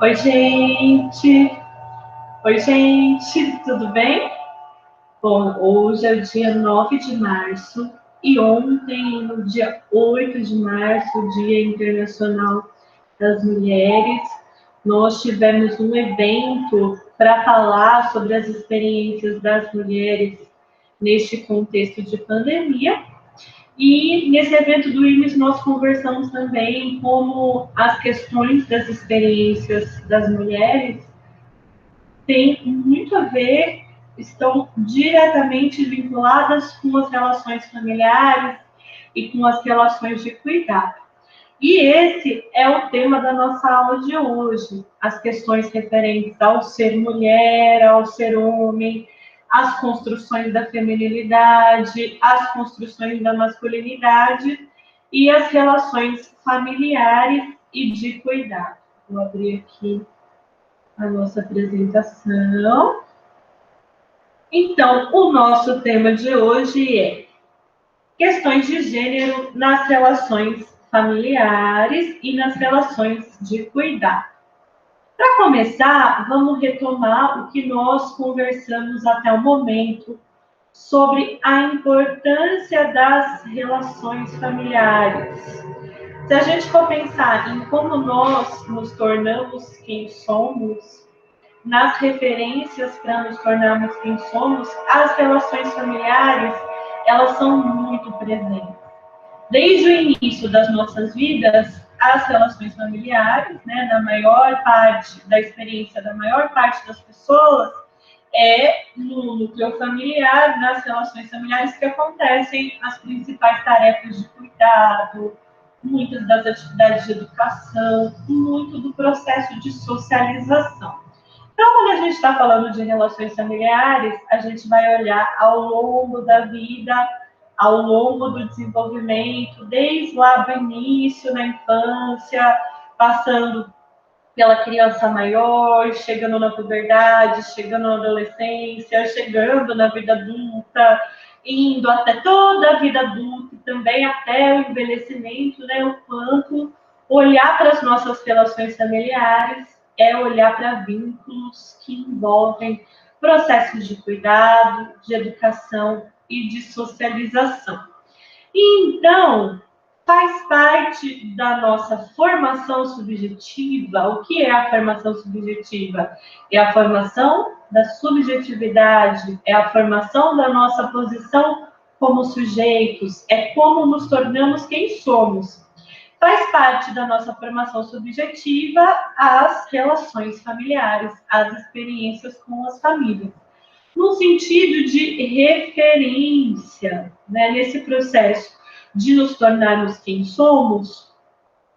Oi, gente! Oi, gente! Tudo bem? Bom, hoje é o dia 9 de março e ontem, no dia 8 de março, Dia Internacional das Mulheres, nós tivemos um evento para falar sobre as experiências das mulheres neste contexto de pandemia. E nesse evento do IMES nós conversamos também como as questões das experiências das mulheres têm muito a ver, estão diretamente vinculadas com as relações familiares e com as relações de cuidado. E esse é o tema da nossa aula de hoje, as questões referentes ao ser mulher, ao ser homem, as construções da feminilidade, as construções da masculinidade e as relações familiares e de cuidado. Vou abrir aqui a nossa apresentação. Então, o nosso tema de hoje é questões de gênero nas relações familiares e nas relações de cuidado. Para começar, vamos retomar o que nós conversamos até o momento sobre a importância das relações familiares. Se a gente for pensar em como nós nos tornamos quem somos, nas referências para nos tornarmos quem somos, as relações familiares, elas são muito presentes. Desde o início das nossas vidas, as relações familiares, né, na maior parte da experiência da maior parte das pessoas, é no núcleo familiar, nas relações familiares que acontecem as principais tarefas de cuidado, muitas das atividades de educação, muito do processo de socialização. Então, quando a gente está falando de relações familiares, a gente vai olhar ao longo da vida, ao longo do desenvolvimento, desde lá do início, na infância, passando pela criança maior, chegando na puberdade, chegando na adolescência, chegando na vida adulta, indo até toda a vida adulta, também até o envelhecimento, né? O quanto olhar para as nossas relações familiares é olhar para vínculos que envolvem processos de cuidado, de educação e de socialização. Então, faz parte da nossa formação subjetiva. O que é a formação subjetiva? É a formação da subjetividade, é a formação da nossa posição como sujeitos, é como nos tornamos quem somos. Faz parte da nossa formação subjetiva as relações familiares, as experiências com as famílias, no sentido de referência, né, nesse processo de nos tornarmos quem somos,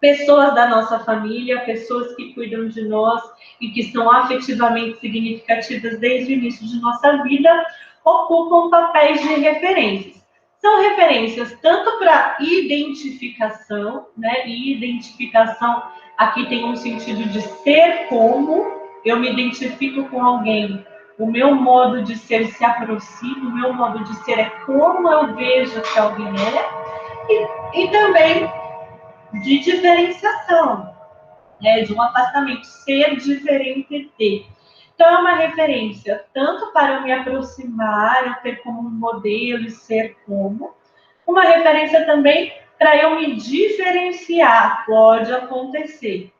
pessoas da nossa família, pessoas que cuidam de nós e que são afetivamente significativas desde o início de nossa vida, ocupam papéis de referências. São referências tanto para identificação, né? E identificação aqui tem um sentido de ser como, eu me identifico com alguém, o meu modo de ser se aproxima, o meu modo de ser é como eu vejo que alguém é, e também de diferenciação, né, de um afastamento, ser diferente de. Então, é uma referência tanto para eu me aproximar, eu ter como um modelo e ser como, uma referência também para eu me diferenciar, pode acontecer.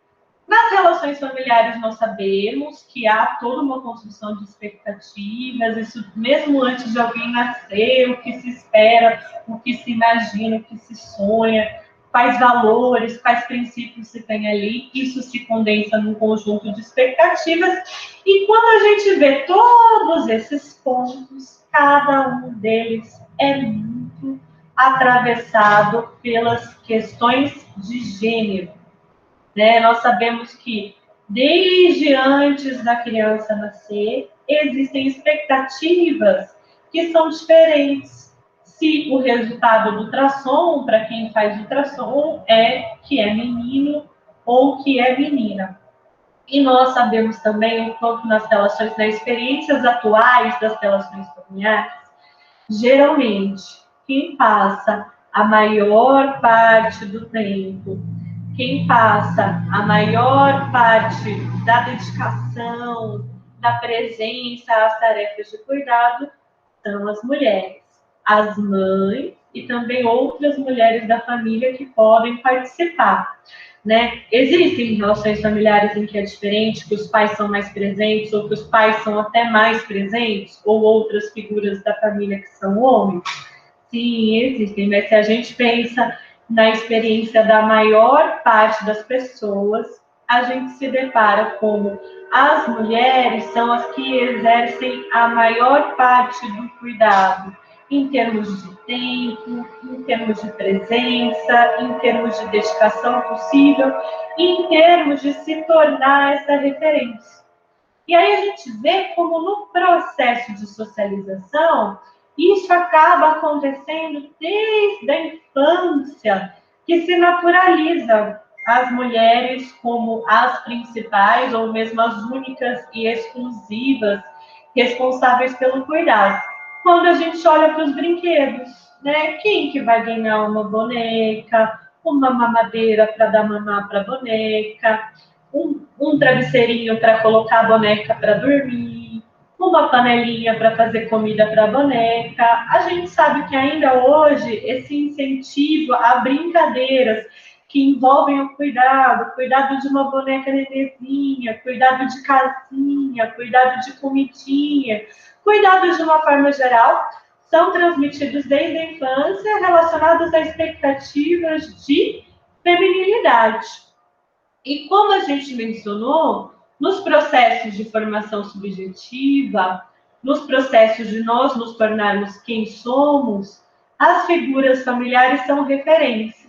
Nas relações familiares, nós sabemos que há toda uma construção de expectativas, isso mesmo antes de alguém nascer, o que se espera, o que se imagina, o que se sonha, quais valores, quais princípios se tem ali, isso se condensa num conjunto de expectativas, e quando a gente vê todos esses pontos, cada um deles é muito atravessado pelas questões de gênero. Né? Nós sabemos que desde antes da criança nascer, existem expectativas que são diferentes. Se o resultado do ultrassom, para quem faz ultrassom, é que é menino ou que é menina. E nós sabemos também o quanto nas relações, nas experiências atuais das relações familiares, geralmente, quem passa a maior parte do tempo quem passa a maior parte da dedicação, da presença às tarefas de cuidado são as mulheres, as mães e também outras mulheres da família que podem participar, né? Existem relações familiares em que é diferente, que os pais são mais presentes, ou que os pais são até mais presentes, ou outras figuras da família que são homens? Sim, existem, mas se a gente pensa na experiência da maior parte das pessoas, a gente se depara como as mulheres são as que exercem a maior parte do cuidado, em termos de tempo, em termos de presença, em termos de dedicação possível, e em termos de se tornar essa referência. E aí a gente vê como no processo de socialização, isso acaba acontecendo desde a infância, que se naturaliza as mulheres como as principais ou mesmo as únicas e exclusivas responsáveis pelo cuidado. Quando a gente olha para os brinquedos, né? Quem que vai ganhar uma boneca, uma mamadeira para dar mamar para a boneca, um travesseirinho para colocar a boneca para dormir, uma panelinha para fazer comida para a boneca. A gente sabe que ainda hoje esse incentivo a brincadeiras que envolvem o cuidado de uma boneca nenezinha, cuidado de casinha, cuidado de comidinha, cuidado de uma forma geral, são transmitidos desde a infância relacionados a expectativas de feminilidade. E como a gente mencionou, nos processos de formação subjetiva, nos processos de nós nos tornarmos quem somos, as figuras familiares são referências.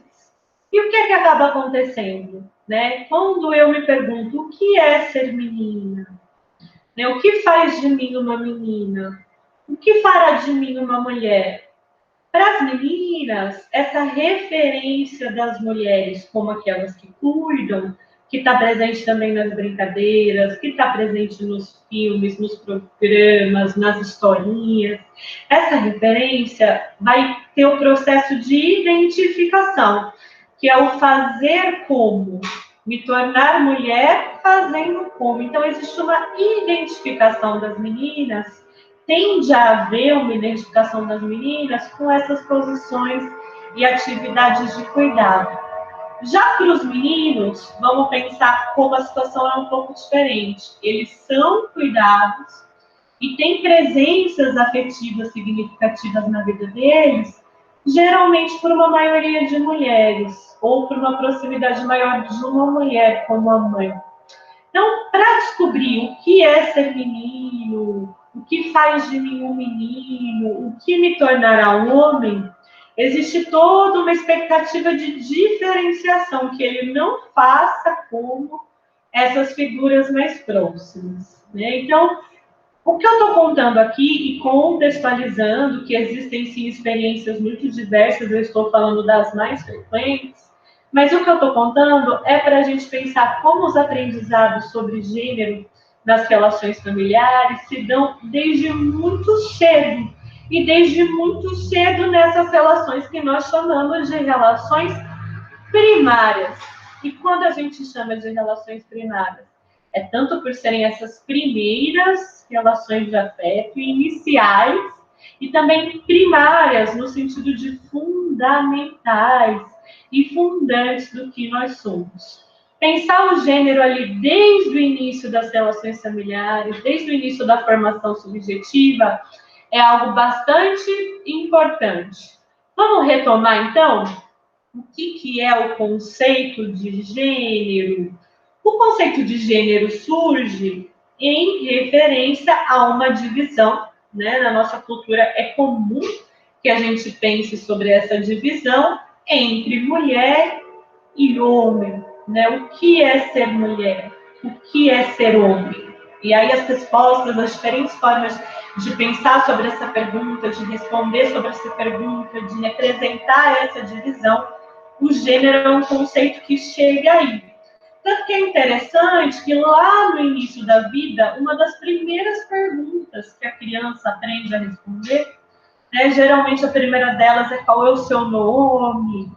E o que é que acaba acontecendo? Né? Quando eu me pergunto o que é ser menina, né? O que faz de mim uma menina? O que fará de mim uma mulher? Para as meninas, essa referência das mulheres como aquelas que cuidam, que está presente também nas brincadeiras, que está presente nos filmes, nos programas, nas historinhas, essa referência vai ter o processo de identificação, que é o fazer como, me tornar mulher fazendo como. Então, existe uma identificação das meninas, tende a haver uma identificação das meninas com essas posições e atividades de cuidado. Já para os meninos, vamos pensar como a situação é um pouco diferente. Eles são cuidados e têm presenças afetivas significativas na vida deles, geralmente por uma maioria de mulheres, ou por uma proximidade maior de uma mulher como a mãe. Então, para descobrir o que é ser menino, o que faz de mim um menino, o que me tornará um homem, existe toda uma expectativa de diferenciação, que ele não faça como essas figuras mais próximas, né? Então, o que eu estou contando aqui e contextualizando, que existem sim experiências muito diversas, eu estou falando das mais frequentes, mas o que eu estou contando é para a gente pensar como os aprendizados sobre gênero nas relações familiares se dão desde muito cedo, e desde muito cedo nessas relações que nós chamamos de relações primárias. E quando a gente chama de relações primárias, é tanto por serem essas primeiras relações de afeto iniciais, e também primárias, no sentido de fundamentais e fundantes do que nós somos. Pensar o gênero ali desde o início das relações familiares, desde o início da formação subjetiva, é algo bastante importante. Vamos retomar, então, o que é o conceito de gênero? O conceito de gênero surge em referência a uma divisão, né? Na nossa cultura é comum que a gente pense sobre essa divisão entre mulher e homem, né? O que é ser mulher? O que é ser homem? E aí as respostas, as diferentes formas de pensar sobre essa pergunta, de responder sobre essa pergunta, de representar essa divisão, o gênero é um conceito que chega aí. Tanto que é interessante que lá no início da vida, uma das primeiras perguntas que a criança aprende a responder, né, geralmente a primeira delas é qual é o seu nome,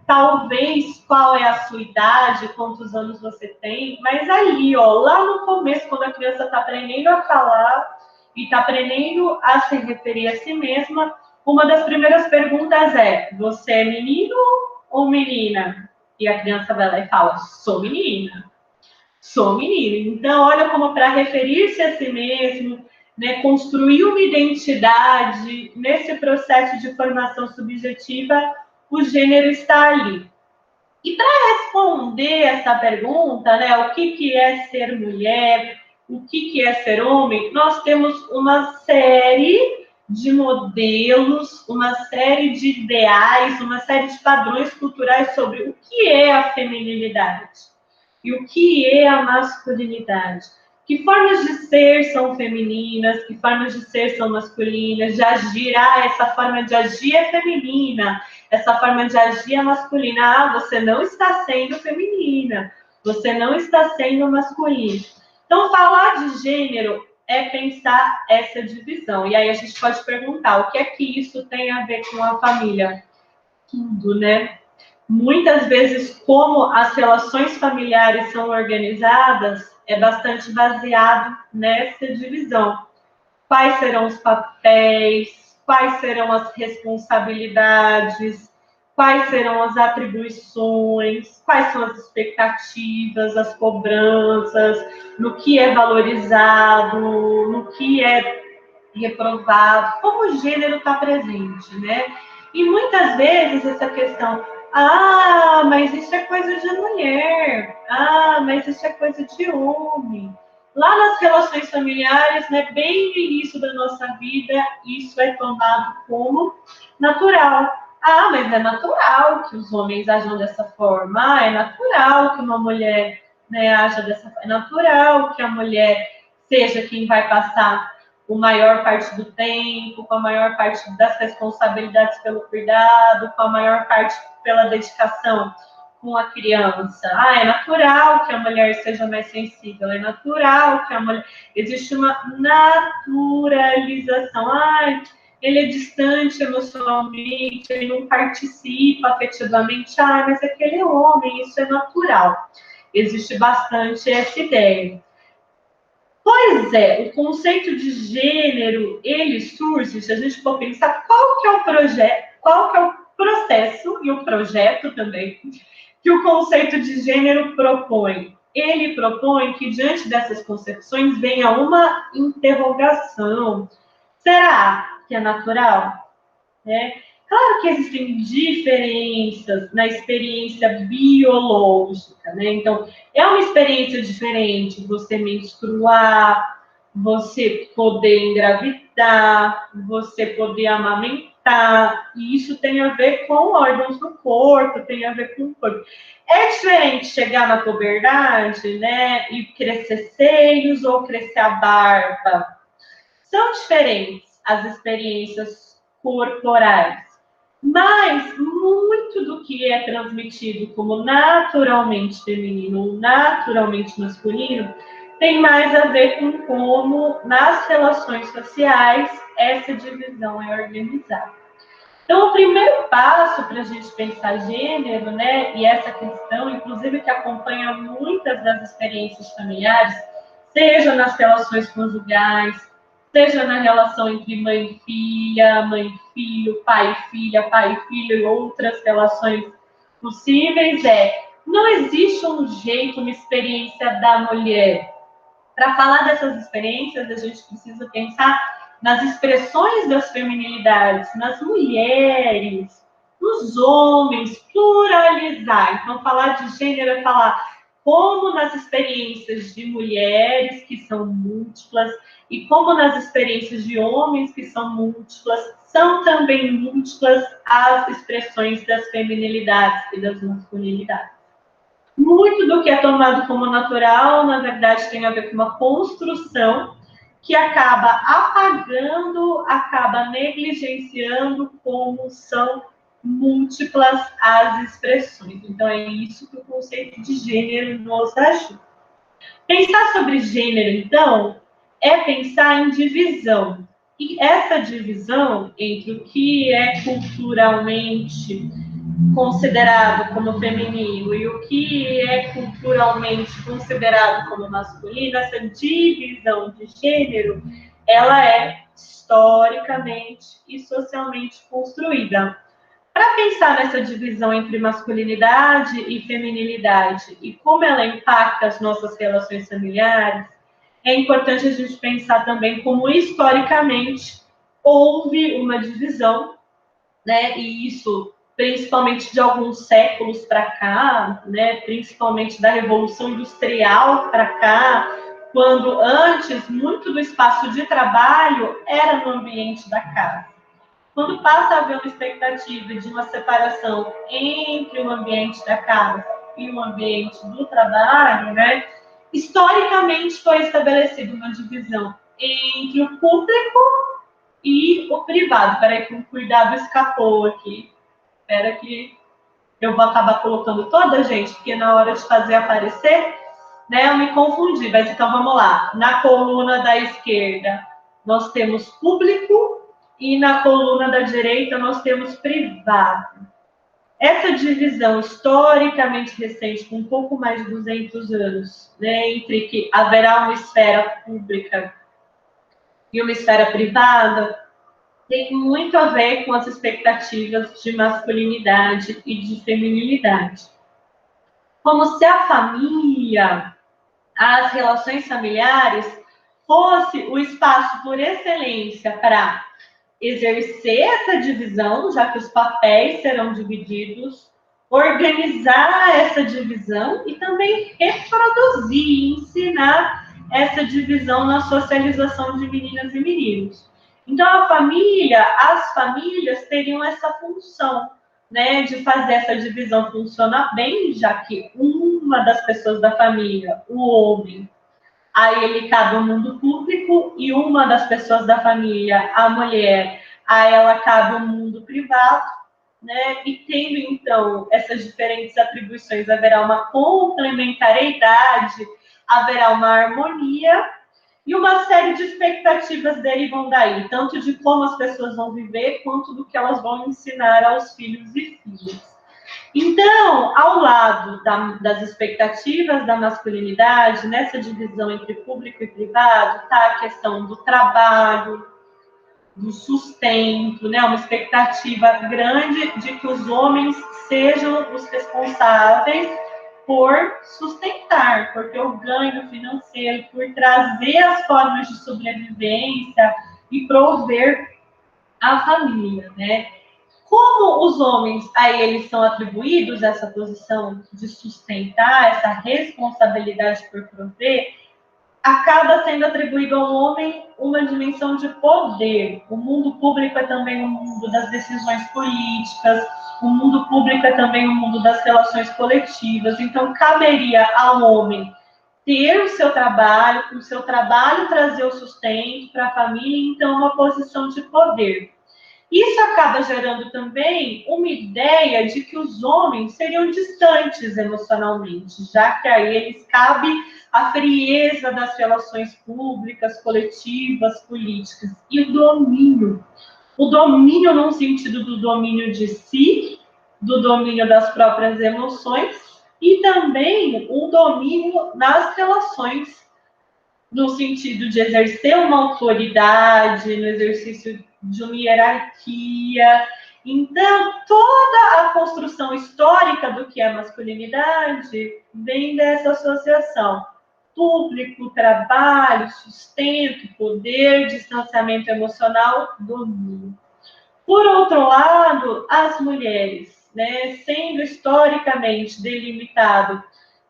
talvez qual é a sua idade, quantos anos você tem, mas ali, ó, lá no começo, quando a criança está aprendendo a falar e está aprendendo a se referir a si mesma, uma das primeiras perguntas é: você é menino ou menina? E a criança vai lá e fala: sou menina. Sou menino. Então, olha como para referir-se a si mesmo, né, construir uma identidade nesse processo de formação subjetiva, o gênero está ali. E para responder essa pergunta, né, o que é ser mulher, o que é ser homem, nós temos uma série de modelos, uma série de ideais, uma série de padrões culturais sobre o que é a feminilidade e o que é a masculinidade. Que formas de ser são femininas, que formas de ser são masculinas, de agir, essa forma de agir é feminina, essa forma de agir é masculina. Você não está sendo feminina, você não está sendo masculina. Então, falar de gênero é pensar essa divisão. E aí a gente pode perguntar, o que é que isso tem a ver com a família? Tudo, né? Muitas vezes, como as relações familiares são organizadas, é bastante baseado nessa divisão. Quais serão os papéis, quais serão as responsabilidades, quais serão as atribuições, quais são as expectativas, as cobranças, no que é valorizado, no que é reprovado, como o gênero está presente, né? E muitas vezes essa questão, mas isso é coisa de mulher, mas isso é coisa de homem. Lá nas relações familiares, né, bem no início da nossa vida, isso é tomado como natural. Mas é natural que os homens ajam dessa forma, é natural que uma mulher, né, aja dessa forma, é natural que a mulher seja quem vai passar a maior parte do tempo, com a maior parte das responsabilidades pelo cuidado, com a maior parte pela dedicação com a criança. É natural que a mulher seja mais sensível, é natural que a mulher... Existe uma naturalização. Ele é distante emocionalmente, ele não participa afetivamente. Mas aquele é homem, isso é natural. Existe bastante essa ideia. Pois é, o conceito de gênero, ele surge, se a gente for pensar qual que é o projeto, qual que é o processo e o projeto também, que o conceito de gênero propõe. Ele propõe que, diante dessas concepções, venha uma interrogação. Será que é natural? Claro que existem diferenças na experiência biológica, né? Então, é uma experiência diferente você menstruar, você poder engravidar, você poder amamentar, e isso tem a ver com órgãos do corpo, tem a ver com o corpo. É diferente chegar na puberdade, né, e crescer seios ou crescer a barba. São diferentes as experiências corporais. Mas muito do que é transmitido como naturalmente feminino ou naturalmente masculino tem mais a ver com como, nas relações sociais, essa divisão é organizada. Então, o primeiro passo para a gente pensar gênero, né, e essa questão, inclusive, que acompanha muitas das experiências familiares, seja nas relações conjugais, seja na relação entre mãe e filho, pai e filho, e outras relações possíveis, não existe um jeito, uma experiência da mulher. Para falar dessas experiências, a gente precisa pensar nas expressões das feminilidades, nas mulheres, nos homens, pluralizar. Então, falar de gênero é falar como nas experiências de mulheres, que são múltiplas, e como nas experiências de homens, que são múltiplas, são também múltiplas as expressões das feminilidades e das masculinidades. Muito do que é tomado como natural, na verdade, tem a ver com uma construção que acaba apagando, acaba negligenciando como são múltiplas as expressões. Então, é isso que o conceito de gênero nos ajuda. Pensar sobre gênero, então, é pensar em divisão. E essa divisão entre o que é culturalmente considerado como feminino e o que é culturalmente considerado como masculino, essa divisão de gênero, ela é historicamente e socialmente construída. Para pensar nessa divisão entre masculinidade e feminilidade e como ela impacta as nossas relações familiares, é importante a gente pensar também como historicamente houve uma divisão, né? E isso principalmente de alguns séculos para cá, né? Principalmente da Revolução Industrial para cá, quando antes muito do espaço de trabalho era no ambiente da casa. Quando passa a haver uma expectativa de uma separação entre o ambiente da casa e o ambiente do trabalho, né? Historicamente foi estabelecida uma divisão entre o público e o privado. Peraí que um cuidado escapou aqui. Espera que eu vou acabar colocando toda a gente, porque na hora de fazer aparecer, né, eu me confundi. Mas então vamos lá. Na coluna da esquerda, nós temos público e na coluna da direita nós temos privado. Essa divisão historicamente recente, com um pouco mais de 200 anos, né, entre que haverá uma esfera pública e uma esfera privada, tem muito a ver com as expectativas de masculinidade e de feminilidade. Como se a família, as relações familiares, fosse o espaço por excelência para exercer essa divisão, já que os papéis serão divididos, organizar essa divisão e também reproduzir, ensinar essa divisão na socialização de meninas e meninos. Então, a família, as famílias teriam essa função, né, de fazer essa divisão funcionar bem, já que uma das pessoas da família, o homem, a ele cabe o mundo público e uma das pessoas da família, a mulher, a ela cabe o mundo privado, né? E tendo então essas diferentes atribuições, haverá uma complementariedade, haverá uma harmonia e uma série de expectativas derivam daí, tanto de como as pessoas vão viver, quanto do que elas vão ensinar aos filhos e filhas. Então, ao lado das expectativas da masculinidade, nessa divisão entre público e privado, está a questão do trabalho, do sustento, né? Uma expectativa grande de que os homens sejam os responsáveis por sustentar, por ter o ganho financeiro, por trazer as formas de sobrevivência e prover a família, né? Como os homens, a eles são atribuídos essa posição de sustentar, essa responsabilidade por prover, acaba sendo atribuído ao homem uma dimensão de poder. O mundo público é também o mundo das decisões políticas, o mundo público é também o mundo das relações coletivas. Então, caberia ao homem ter o seu trabalho, com o seu trabalho trazer o sustento para a família, então uma posição de poder. Isso acaba gerando também uma ideia de que os homens seriam distantes emocionalmente, já que a eles cabe a frieza das relações públicas, coletivas, políticas e o domínio. O domínio no sentido do domínio de si, do domínio das próprias emoções e também o domínio nas relações, no sentido de exercer uma autoridade, no exercício de uma hierarquia. Então, toda a construção histórica do que é masculinidade vem dessa associação. Público, trabalho, sustento, poder, distanciamento emocional, domínio. Por outro lado, as mulheres, né, sendo historicamente delimitado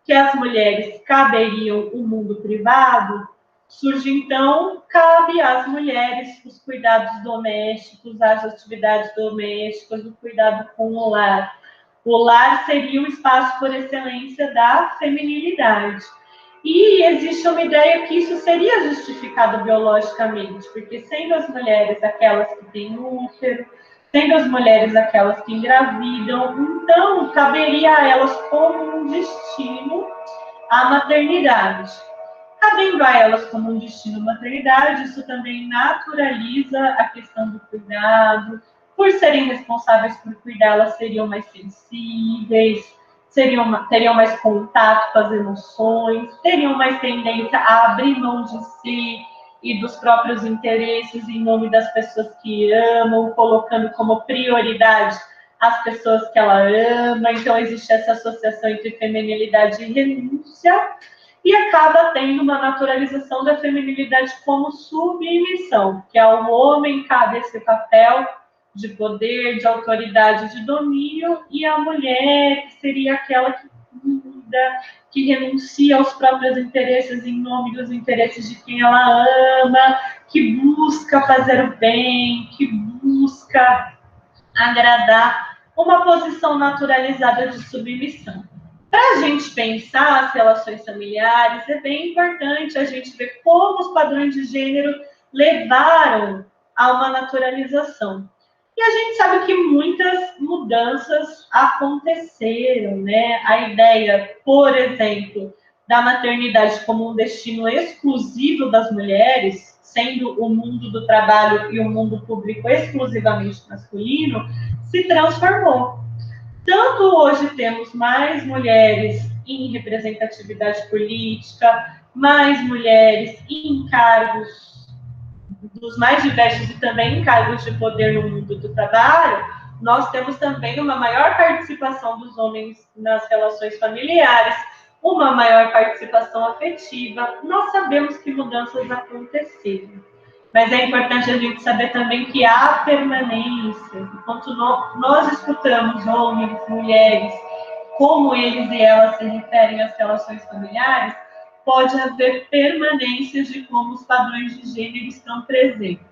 que as mulheres caberiam o mundo privado, surge então, cabe às mulheres os cuidados domésticos, as atividades domésticas, o cuidado com o lar. O lar seria o espaço por excelência da feminilidade. E existe uma ideia que isso seria justificado biologicamente, porque sendo as mulheres aquelas que têm útero, sendo as mulheres aquelas que engravidam, então caberia a elas como um destino a maternidade. Cabendo a elas como um destino a maternidade, isso também naturaliza a questão do cuidado, por serem responsáveis por cuidar, elas seriam mais sensíveis, teriam mais contato com as emoções, teriam mais tendência a abrir mão de si e dos próprios interesses em nome das pessoas que amam, colocando como prioridade as pessoas que ela ama. Então, existe essa associação entre feminilidade e renúncia, e acaba tendo uma naturalização da feminilidade como submissão, que ao homem cabe esse papel de poder, de autoridade, de domínio, e a mulher, que seria aquela que cuida, que renuncia aos próprios interesses em nome dos interesses de quem ela ama, que busca fazer o bem, que busca agradar, uma posição naturalizada de submissão. Para a gente pensar as relações familiares, é bem importante a gente ver como os padrões de gênero levaram a uma naturalização. E a gente sabe que muitas mudanças aconteceram, né? A ideia, por exemplo, da maternidade como um destino exclusivo das mulheres, sendo o mundo do trabalho e o mundo público exclusivamente masculino, se transformou. Tanto hoje temos mais mulheres em representatividade política, mais mulheres em cargos dos mais diversos e também em cargos de poder no mundo do trabalho, nós temos também uma maior participação dos homens nas relações familiares, uma maior participação afetiva. Nós sabemos que mudanças aconteceram, mas é importante a gente saber também que há permanência. Enquanto nós escutamos homens, mulheres, como eles e elas se referem às relações familiares, pode haver permanências de como os padrões de gênero estão presentes.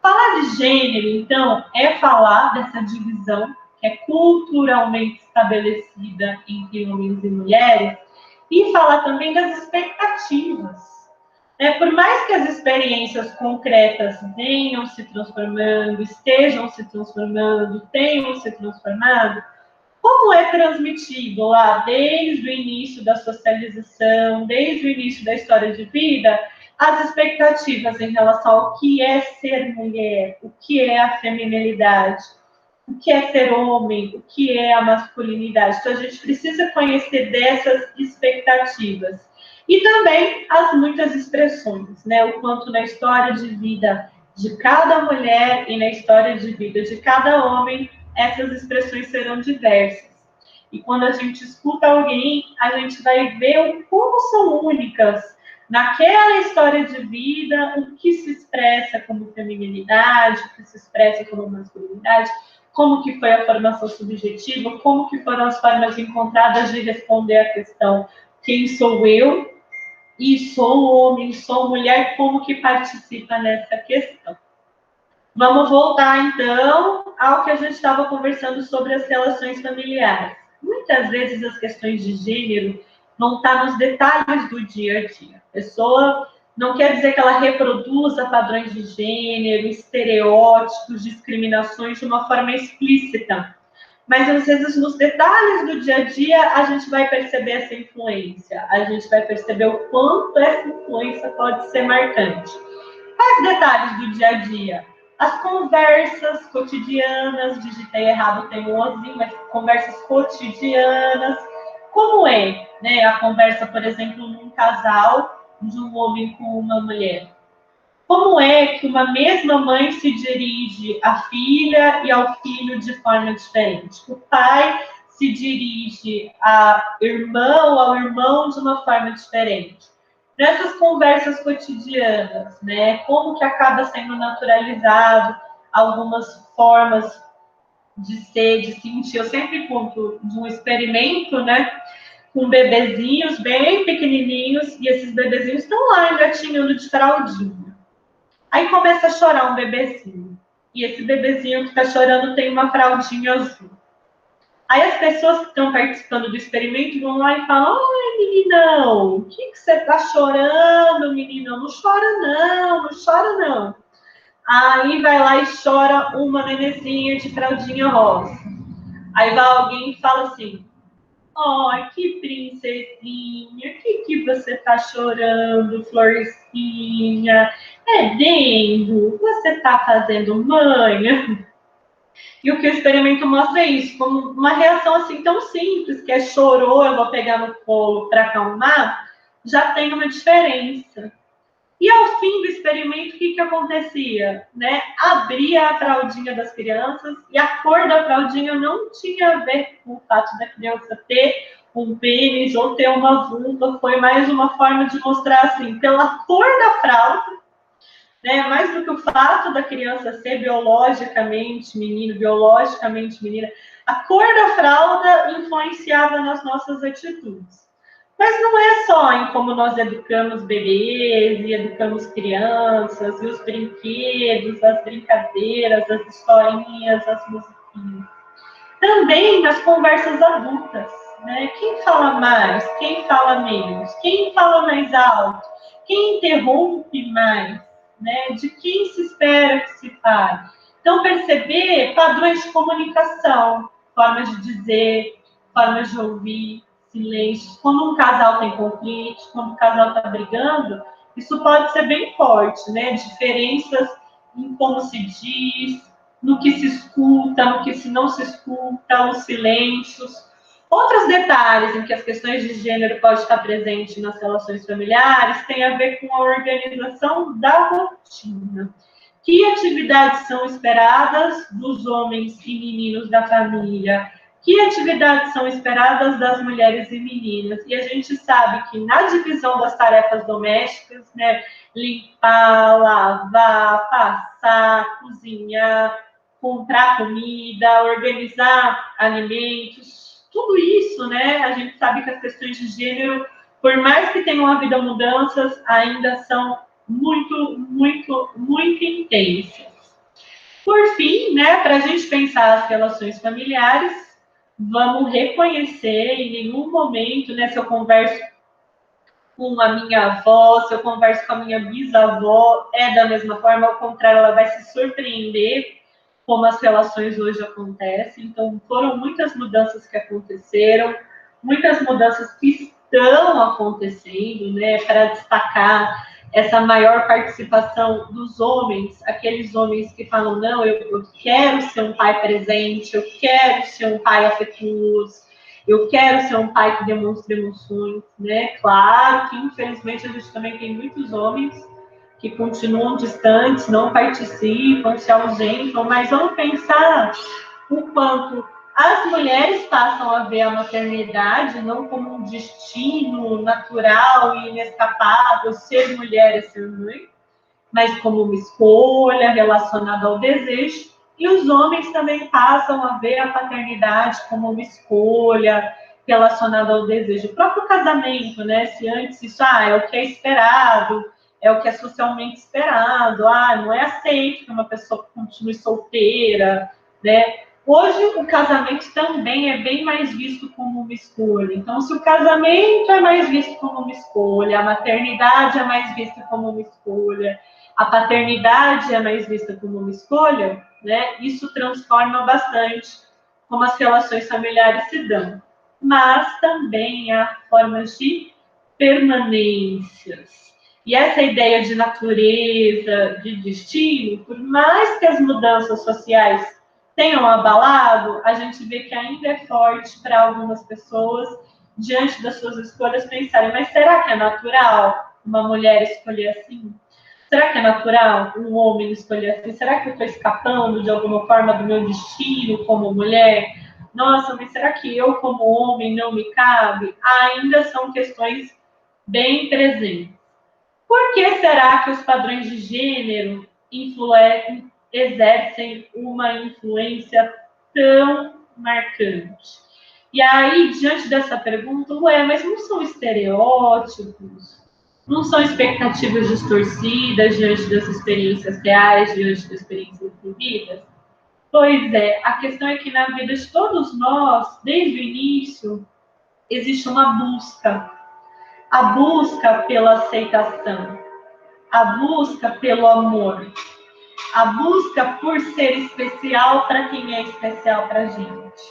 Falar de gênero, então, é falar dessa divisão que é culturalmente estabelecida entre homens e mulheres, e falar também das expectativas. Por mais que as experiências concretas venham se transformando, estejam se transformando, tenham se transformado, como é transmitido lá desde o início da socialização, desde o início da história de vida, as expectativas em relação ao que é ser mulher, o que é a feminilidade, o que é ser homem, o que é a masculinidade. Então, a gente precisa conhecer dessas expectativas. E também as muitas expressões, né? O quanto na história de vida de cada mulher e na história de vida de cada homem, essas expressões serão diversas. E quando a gente escuta alguém, a gente vai ver como são únicas naquela história de vida, o que se expressa como feminilidade, o que se expressa como masculinidade, como que foi a formação subjetiva, como que foram as formas encontradas de responder à questão quem sou eu, e sou homem, sou mulher, como que participa nessa questão. Vamos voltar, então, ao que a gente estava conversando sobre as relações familiares. Muitas vezes as questões de gênero vão estar nos detalhes do dia a dia. A pessoa não quer dizer que ela reproduza padrões de gênero, estereótipos, discriminações de uma forma explícita. Mas, às vezes, nos detalhes do dia a dia, a gente vai perceber essa influência. A gente vai perceber o quanto essa influência pode ser marcante. Quais detalhes do dia a dia? As conversas cotidianas, digitei errado, tem um ozinho, mas conversas cotidianas. Como é, né, a conversa, por exemplo, num casal de um homem com uma mulher? Como é que uma mesma mãe se dirige à filha e ao filho de forma diferente? O pai se dirige ao irmão de uma forma diferente. Nessas conversas cotidianas, né, como que acaba sendo naturalizado algumas formas de ser, de sentir. Eu sempre conto de um experimento, né, com bebezinhos bem pequenininhos, e esses bebezinhos estão lá engatinhando de fraldinha. Aí começa a chorar um bebezinho. E esse bebezinho que está chorando tem uma fraldinha azul. Aí as pessoas que estão participando do experimento vão lá e falam: ai, meninão, o que você está chorando, meninão? Não chora não, não chora não. Aí vai lá e chora uma nenezinha de fraldinha rosa. Aí vai alguém e fala assim: ai, que princesinha, que você tá chorando, florzinha? É dengo? Você tá fazendo manha? E o que o experimento mostra é isso, como uma reação assim tão simples, que é chorou, eu vou pegar no colo para acalmar, já tem uma diferença. E ao fim do experimento, o que acontecia? Né? Abria a fraldinha das crianças e a cor da fraldinha não tinha a ver com o fato da criança ter um pênis ou ter uma vulva, foi mais uma forma de mostrar assim, pela cor da fralda, né? Mais do que o fato da criança ser biologicamente menino, biologicamente menina, a cor da fralda influenciava nas nossas atitudes. Mas não é só em como nós educamos bebês e educamos crianças, e os brinquedos, as brincadeiras, as historinhas, as musiquinhas. Também nas conversas adultas, né? Quem fala mais? Quem fala menos? Quem fala mais alto? Quem interrompe mais? Né? De quem se espera que se fale? Então, perceber padrões de comunicação, formas de dizer, formas de ouvir, silêncios. Quando um casal tem conflito, quando o casal está brigando, isso pode ser bem forte, né? Diferenças em como se diz, no que se escuta, no que se não se escuta, os silêncios. Outros detalhes em que as questões de gênero podem estar presentes nas relações familiares têm a ver com a organização da rotina. Que atividades são esperadas dos homens e meninos da família? Que atividades são esperadas das mulheres e meninas? E a gente sabe que na divisão das tarefas domésticas, né, limpar, lavar, passar, cozinhar, comprar comida, organizar alimentos, tudo isso, né? A gente sabe que as questões de gênero, por mais que tenham havido mudanças, ainda são muito intensas. Por fim, né, para a gente pensar as relações familiares, vamos reconhecer em nenhum momento, né, se eu converso com a minha avó, se eu converso com a minha bisavó, é da mesma forma, ao contrário, ela vai se surpreender como as relações hoje acontecem. Então, foram muitas mudanças que aconteceram, muitas mudanças que estão acontecendo, né, para destacar essa maior participação dos homens, aqueles homens que falam, não, eu quero ser um pai presente, eu quero ser um pai afetuoso, eu quero ser um pai que demonstre emoções, né? Claro que, infelizmente, a gente também tem muitos homens que continuam distantes, não participam, se ausentam, mas vamos pensar o quanto as mulheres passam a ver a maternidade não como um destino natural e inescapável, ser mulher é ser mãe, mas como uma escolha relacionada ao desejo. E os homens também passam a ver a paternidade como uma escolha relacionada ao desejo. O próprio casamento, né? Se antes isso é o que é esperado, é o que é socialmente esperado, não é aceito que uma pessoa continue solteira, né? Hoje o casamento também é bem mais visto como uma escolha. Então, se o casamento é mais visto como uma escolha, a maternidade é mais vista como uma escolha, a paternidade é mais vista como uma escolha, né? Isso transforma bastante como as relações familiares se dão. Mas também há formas de permanências. E essa ideia de natureza, de destino, por mais que as mudanças sociais tenham abalado, a gente vê que ainda é forte para algumas pessoas, diante das suas escolhas, pensarem, mas será que é natural uma mulher escolher assim? Será que é natural um homem escolher assim? Será que eu estou escapando de alguma forma do meu destino como mulher? Nossa, mas será que eu como homem não me cabe? Ainda são questões bem presentes. Por que será que os padrões de gênero exercem uma influência tão marcante? E aí, diante dessa pergunta, mas não são estereótipos? Não são expectativas distorcidas diante das experiências reais, diante das experiências vividas? Pois é, a questão é que na vida de todos nós, desde o início, existe uma busca. A busca pela aceitação, a busca pelo amor, a busca por ser especial para quem é especial para a gente.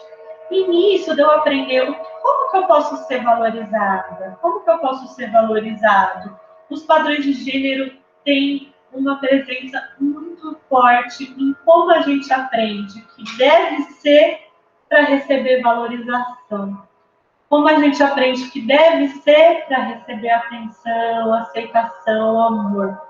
E nisso eu aprender como que eu posso ser valorizada, como que eu posso ser valorizado. Os padrões de gênero têm uma presença muito muito forte em como a gente aprende que deve ser para receber valorização. Como a gente aprende que deve ser para receber atenção, aceitação, amor.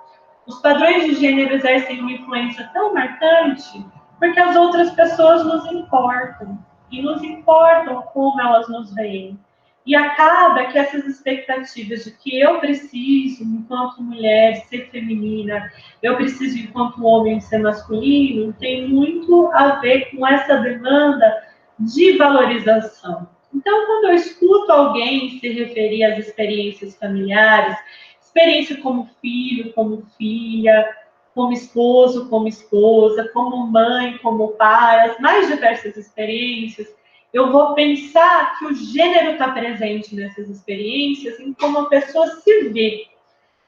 Os padrões de gênero exercem uma influência tão marcante porque as outras pessoas nos importam. E nos importam como elas nos veem. E acaba que essas expectativas de que eu preciso, enquanto mulher, ser feminina, eu preciso, enquanto homem, ser masculino, tem muito a ver com essa demanda de valorização. Então, quando eu escuto alguém se referir às experiências familiares, experiência como filho, como filha, como esposo, como esposa, como mãe, como pai, as mais diversas experiências, eu vou pensar que o gênero está presente nessas experiências em como a pessoa se vê.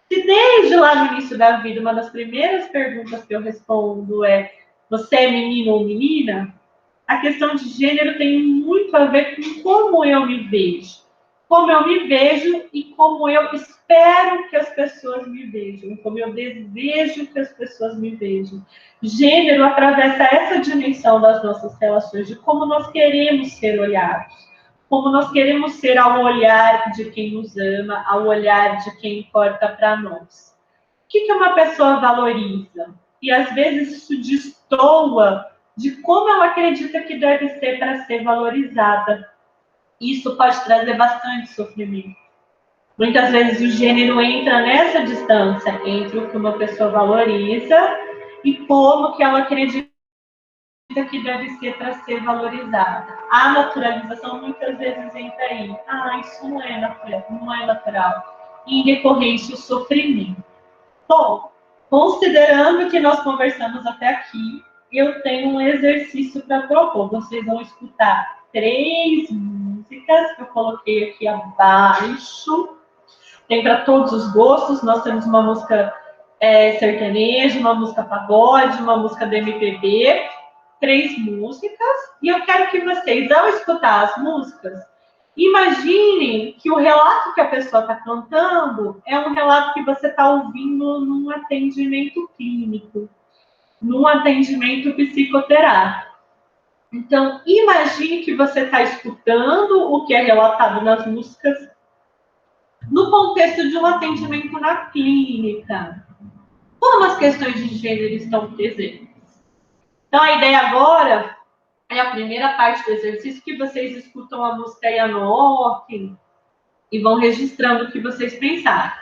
Se desde lá no início da vida, uma das primeiras perguntas que eu respondo é: você é menino ou menina? A questão de gênero tem muito a ver com como eu me vejo. Como eu me vejo e como eu espero que as pessoas me vejam. Como eu desejo que as pessoas me vejam. Gênero atravessa essa dimensão das nossas relações, de como nós queremos ser olhados. Como nós queremos ser ao olhar de quem nos ama, ao olhar de quem importa para nós. O que uma pessoa valoriza? E às vezes isso destoa de como ela acredita que deve ser para ser valorizada. Isso pode trazer bastante sofrimento. Muitas vezes o gênero entra nessa distância entre o que uma pessoa valoriza e como que ela acredita que deve ser para ser valorizada. A naturalização muitas vezes entra aí. Ah, isso não é natural, não é natural. E em decorrência o sofrimento. Bom, considerando que nós conversamos até aqui, eu tenho um exercício para propor. Vocês vão escutar 3 músicas que eu coloquei aqui abaixo. Tem para todos os gostos. Nós temos uma música sertaneja, uma música pagode, uma música do MPB. 3 músicas. E eu quero que vocês, ao escutar as músicas, imaginem que o relato que a pessoa está cantando é um relato que você está ouvindo num atendimento clínico, num atendimento psicoterápico. Então, imagine que você está escutando o que é relatado nas músicas no contexto de um atendimento na clínica. Como as questões de gênero estão presentes? Então, a ideia agora é a primeira parte do exercício, que vocês escutam a música e anotem e vão registrando o que vocês pensaram.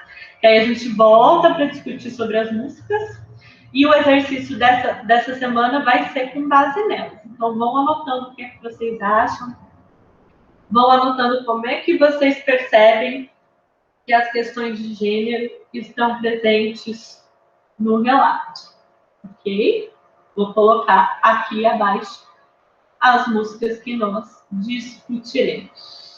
E aí a gente volta para discutir sobre as músicas e o exercício dessa semana vai ser com base nelas. Então vão anotando o que é que vocês acham, vão anotando como é que vocês percebem que as questões de gênero estão presentes no relato, ok? Vou colocar aqui abaixo as músicas que nós discutiremos.